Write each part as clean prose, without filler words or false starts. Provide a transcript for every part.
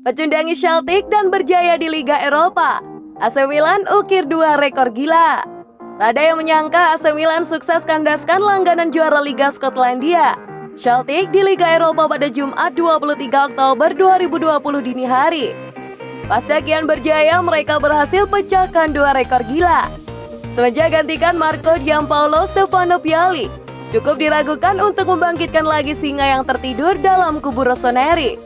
pecundangi Celtic dan berjaya di Liga Eropa. AC Milan ukir 2 rekor gila. Tak ada yang menyangka AC Milan sukses kandaskan langganan juara Liga Skotlandia, Celtic, di Liga Eropa pada Jumat 23 Oktober 2020 dini hari. Pasca kian berjaya, mereka berhasil pecahkan 2 rekor gila. Semenjak gantikan Marco Giampaolo, Stefano Pioli cukup diragukan untuk membangkitkan lagi singa yang tertidur dalam kubu Rossoneri.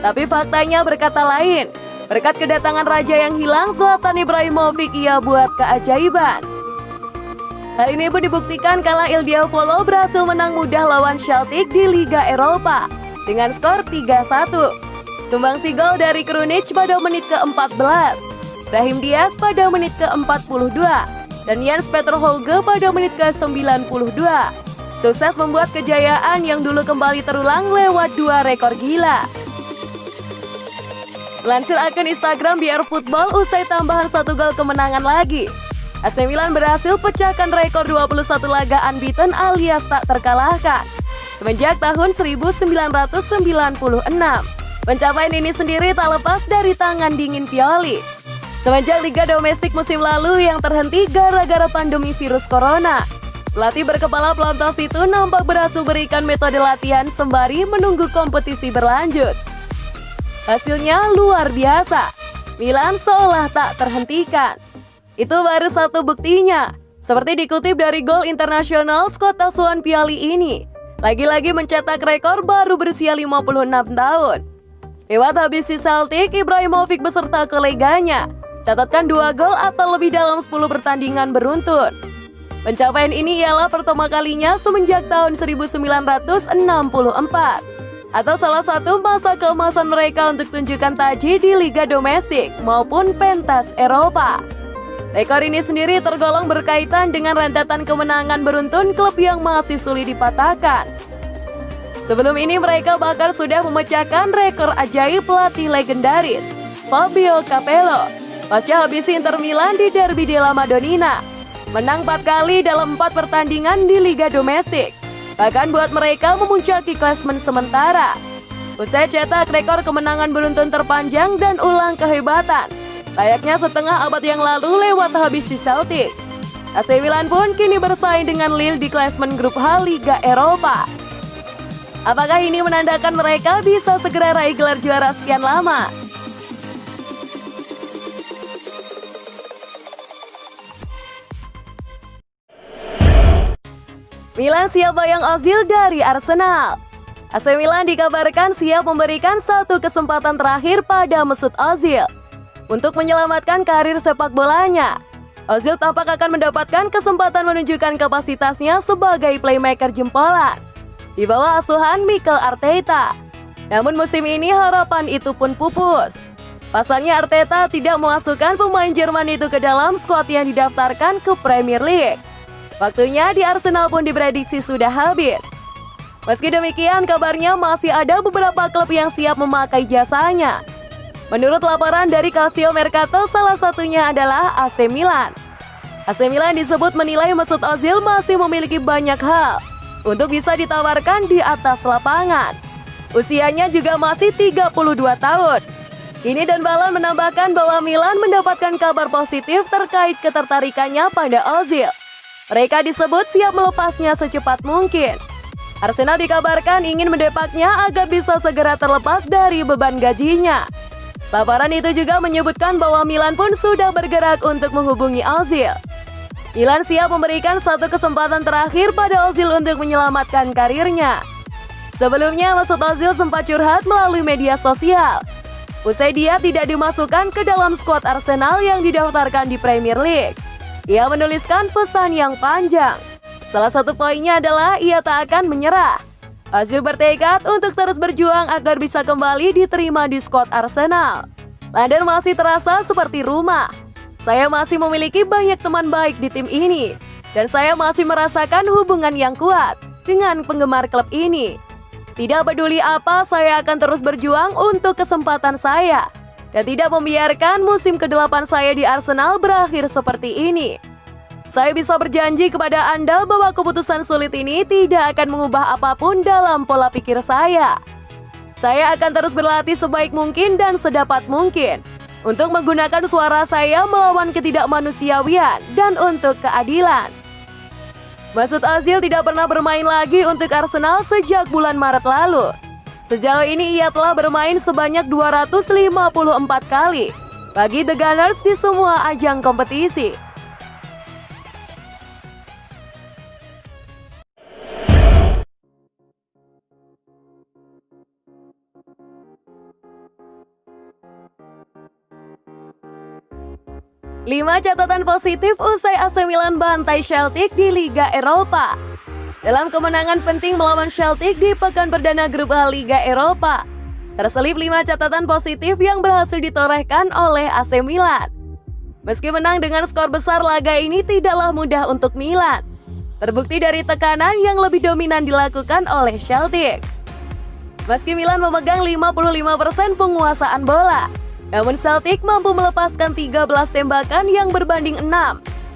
Tapi faktanya berkata lain. Berkat kedatangan raja yang hilang, Zlatan Ibrahimovic, ia buat keajaiban. Hal ini pun dibuktikan kala Il Diavolo berhasil menang mudah lawan Celtic di Liga Eropa dengan skor 3-1. Sumbangsi gol dari Krunic pada menit ke-14, Brahim Diaz pada menit ke-42, dan Jens Peter Hauge pada menit ke-92. Sukses membuat kejayaan yang dulu kembali terulang lewat 2 rekor gila. Melansir akun Instagram BR Football, usai tambahan 1 gol kemenangan lagi, AC Milan berhasil pecahkan rekor 21 laga unbeaten alias tak terkalahkan semenjak tahun 1996. Pencapaian ini sendiri tak lepas dari tangan dingin Pioli. Semenjak Liga Domestik musim lalu yang terhenti gara-gara pandemi virus corona, pelatih berkepala pelontos itu nampak berhasil berikan metode latihan sembari menunggu kompetisi berlanjut. Hasilnya luar biasa, Milan seolah tak terhentikan. Itu baru satu buktinya. Seperti dikutip dari Gol Internasional, skuad asuhan Pioli ini lagi-lagi mencetak rekor baru berusia 56 tahun. Lewat habis si Celtic, Ibrahimovic beserta koleganya catatkan 2 gol atau lebih dalam 10 pertandingan beruntun. Pencapaian ini ialah pertama kalinya semenjak tahun 1964, atau salah satu masa keemasan mereka untuk tunjukkan taji di Liga Domestik maupun pentas Eropa. Rekor ini sendiri tergolong berkaitan dengan rentetan kemenangan beruntun klub yang masih sulit dipatahkan. Sebelum ini mereka bahkan sudah memecahkan rekor ajaib pelatih legendaris Fabio Capello pasca habisi Inter Milan di Derby della Madonnina, menang 4 kali dalam 4 pertandingan di Liga Domestik, bahkan buat mereka memuncaki klasemen sementara. Usai cetak rekor kemenangan beruntun terpanjang dan ulang kehebatan layaknya setengah abad yang lalu lewat habis di Celtic, AC Milan pun kini bersaing dengan Lille di klasemen grup H Liga Eropa. Apakah ini menandakan mereka bisa segera raih gelar juara sekian lama? Milan siap bayang Ozil dari Arsenal. AC Milan dikabarkan siap memberikan satu kesempatan terakhir pada Mesut Ozil untuk menyelamatkan karir sepak bolanya. Ozil tampak akan mendapatkan kesempatan menunjukkan kapasitasnya sebagai playmaker jempolan di bawah asuhan Mikel Arteta. Namun musim ini harapan itu pun pupus. Pasalnya Arteta tidak memasukkan pemain Jerman itu ke dalam skuad yang didaftarkan ke Premier League. Waktunya di Arsenal pun diprediksi sudah habis. Meski demikian, kabarnya masih ada beberapa klub yang siap memakai jasanya. Menurut laporan dari Calcio Mercato, salah satunya adalah AC Milan. AC Milan disebut menilai Mesut Ozil masih memiliki banyak hal untuk bisa ditawarkan di atas lapangan. Usianya juga masih 32 tahun. Kini Dan Balan menambahkan bahwa Milan mendapatkan kabar positif terkait ketertarikannya pada Ozil. Mereka disebut siap melepasnya secepat mungkin. Arsenal dikabarkan ingin mendepaknya agar bisa segera terlepas dari beban gajinya. Laporan itu juga menyebutkan bahwa Milan pun sudah bergerak untuk menghubungi Ozil. Milan siap memberikan satu kesempatan terakhir pada Ozil untuk menyelamatkan karirnya. Sebelumnya Mesut Ozil sempat curhat melalui media sosial. Usai dia tidak dimasukkan ke dalam skuad Arsenal yang didaftarkan di Premier League, ia menuliskan pesan yang panjang. Salah satu poinnya adalah ia tak akan menyerah. Ozil bertekad untuk terus berjuang agar bisa kembali diterima di skuad Arsenal. London masih terasa seperti rumah. Saya masih memiliki banyak teman baik di tim ini, dan saya masih merasakan hubungan yang kuat dengan penggemar klub ini. Tidak peduli apa, saya akan terus berjuang untuk kesempatan saya, dan tidak membiarkan musim ke-8 saya di Arsenal berakhir seperti ini. Saya bisa berjanji kepada Anda bahwa keputusan sulit ini tidak akan mengubah apapun dalam pola pikir saya. Saya akan terus berlatih sebaik mungkin dan sedapat mungkin untuk menggunakan suara saya melawan ketidakmanusiawian dan untuk keadilan. Mesut Ozil tidak pernah bermain lagi untuk Arsenal sejak bulan Maret lalu. Sejauh ini ia telah bermain sebanyak 254 kali bagi The Gunners di semua ajang kompetisi. Lima catatan positif usai AC Milan bantai Celtic di Liga Eropa. Dalam kemenangan penting melawan Celtic di pekan perdana grup H Liga Eropa, terselip 5 catatan positif yang berhasil ditorehkan oleh AC Milan. Meski menang dengan skor besar, laga ini tidaklah mudah untuk Milan. Terbukti dari tekanan yang lebih dominan dilakukan oleh Celtic. Meski Milan memegang 55% penguasaan bola, namun Celtic mampu melepaskan 13 tembakan yang berbanding 6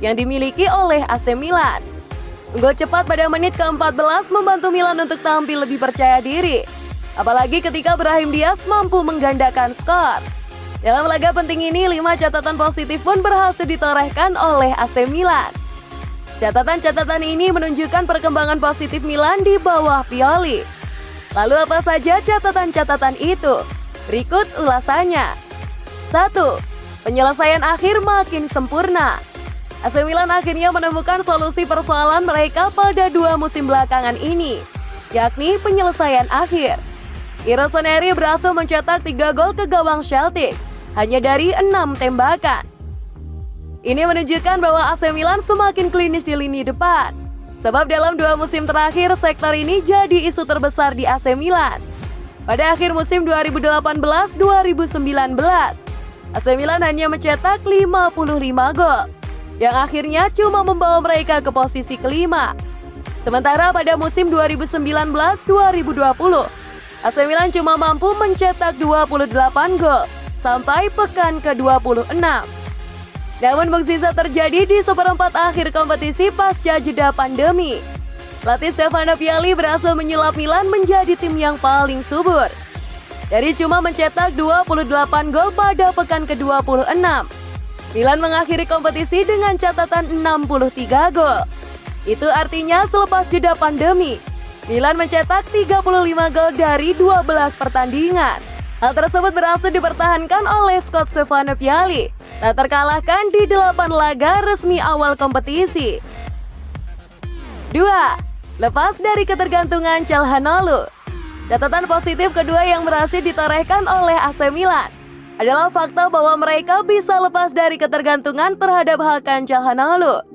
yang dimiliki oleh AC Milan. Gol cepat pada menit ke-14 membantu Milan untuk tampil lebih percaya diri, apalagi ketika Brahim Diaz mampu menggandakan skor. Dalam laga penting ini, 5 catatan positif pun berhasil ditorehkan oleh AC Milan. Catatan-catatan ini menunjukkan perkembangan positif Milan di bawah Pioli. Lalu apa saja catatan-catatan itu? Berikut ulasannya. 1. Penyelesaian akhir makin sempurna. AC Milan akhirnya menemukan solusi persoalan mereka pada 2 musim belakangan ini, yakni penyelesaian akhir. Rossoneri berhasil mencetak 3 gol ke gawang Celtic hanya dari 6 tembakan. Ini menunjukkan bahwa AC Milan semakin klinis di lini depan, sebab dalam 2 musim terakhir sektor ini jadi isu terbesar di AC Milan. Pada akhir musim 2018-2019, AC Milan hanya mencetak 55 gol, yang akhirnya cuma membawa mereka ke posisi kelima. Sementara pada musim 2019-2020, AC Milan cuma mampu mencetak 28 gol sampai pekan ke-26. Namun mukjizat terjadi di seperempat akhir kompetisi pasca jeda pandemi. Pelatih Stefano Pioli berhasil menyulap Milan menjadi tim yang paling subur. Dari cuma mencetak 28 gol pada pekan ke-26, Milan mengakhiri kompetisi dengan catatan 63 gol. Itu artinya selepas jeda pandemi, Milan mencetak 35 gol dari 12 pertandingan. Hal tersebut berhasil dipertahankan oleh Scott Stefano Pioli, tak terkalahkan di 8 laga resmi awal kompetisi. 2. Lepas dari ketergantungan Calhanoglu. Catatan positif kedua yang berhasil ditorehkan oleh AC Milan adalah fakta bahwa mereka bisa lepas dari ketergantungan terhadap Hakan Calhanoglu.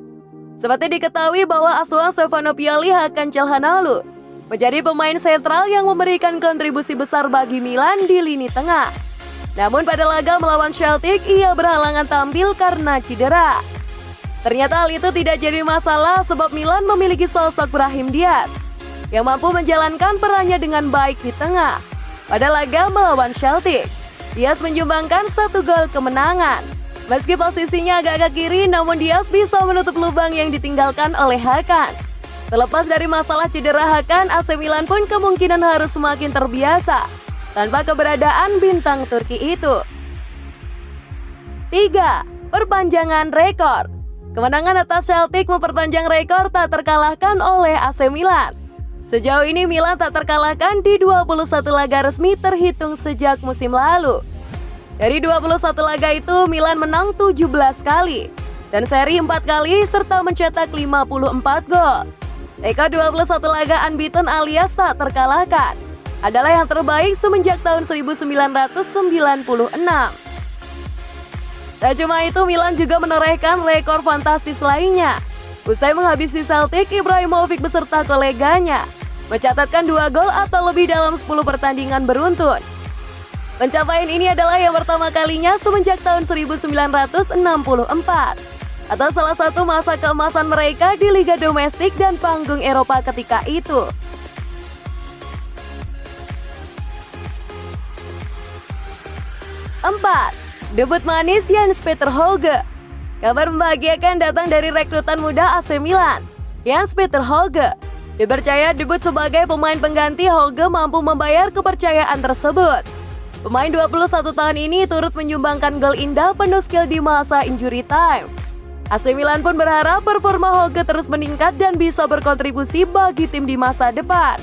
Seperti diketahui bahwa asuhan Stefano Pioli, Hakan Calhanoglu menjadi pemain sentral yang memberikan kontribusi besar bagi Milan di lini tengah. Namun pada laga melawan Celtic, ia berhalangan tampil karena cedera. Ternyata hal itu tidak jadi masalah sebab Milan memiliki sosok Brahim Diaz yang mampu menjalankan perannya dengan baik di tengah. Pada laga melawan Celtic, Diaz menyumbangkan 1 gol kemenangan. Meski posisinya agak ke kiri, namun Diaz bisa menutup lubang yang ditinggalkan oleh Hakan. Terlepas dari masalah cedera Hakan, AC Milan pun kemungkinan harus semakin terbiasa tanpa keberadaan bintang Turki itu. 3. Perpanjangan rekor. Kemenangan atas Celtic memperpanjang rekor tak terkalahkan oleh AC Milan. Sejauh ini Milan tak terkalahkan di 21 laga resmi terhitung sejak musim lalu. Dari 21 laga itu, Milan menang 17 kali dan seri 4 kali serta mencetak 54 gol. Rekor 21 laga unbeaten alias tak terkalahkan adalah yang terbaik semenjak tahun 1996. Tak cuma itu, Milan juga menorehkan rekor fantastis lainnya. Usai menghabisi Celtic, Ibrahimovic beserta koleganya mencatatkan 2 gol atau lebih dalam 10 pertandingan beruntun. Pencapaian ini adalah yang pertama kalinya semenjak tahun 1964, atau salah satu masa keemasan mereka di liga domestik dan panggung Eropa ketika itu. Empat, debut manis Jens-Peter Hauge. Kabar membahagiakan datang dari rekrutan muda AC Milan, Jens-Peter Hauge. Dipercaya debut sebagai pemain pengganti, Hauge mampu membayar kepercayaan tersebut. Pemain 21 tahun ini turut menyumbangkan gol indah penuh skill di masa injury time. AC Milan pun berharap performa Hauge terus meningkat dan bisa berkontribusi bagi tim di masa depan.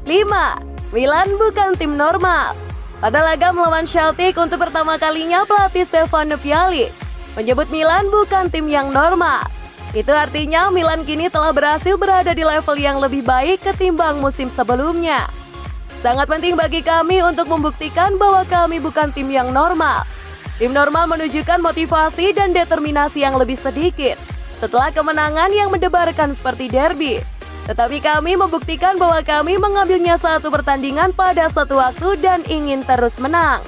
5. Milan bukan tim normal. Pada laga melawan Celtic untuk pertama kalinya, pelatih Stefano Pioli menyebut Milan bukan tim yang normal. Itu artinya Milan kini telah berhasil berada di level yang lebih baik ketimbang musim sebelumnya. Sangat penting bagi kami untuk membuktikan bahwa kami bukan tim yang normal. Tim normal menunjukkan motivasi dan determinasi yang lebih sedikit setelah kemenangan yang mendebarkan seperti derby. Tetapi kami membuktikan bahwa kami mengambilnya satu pertandingan pada satu waktu dan ingin terus menang.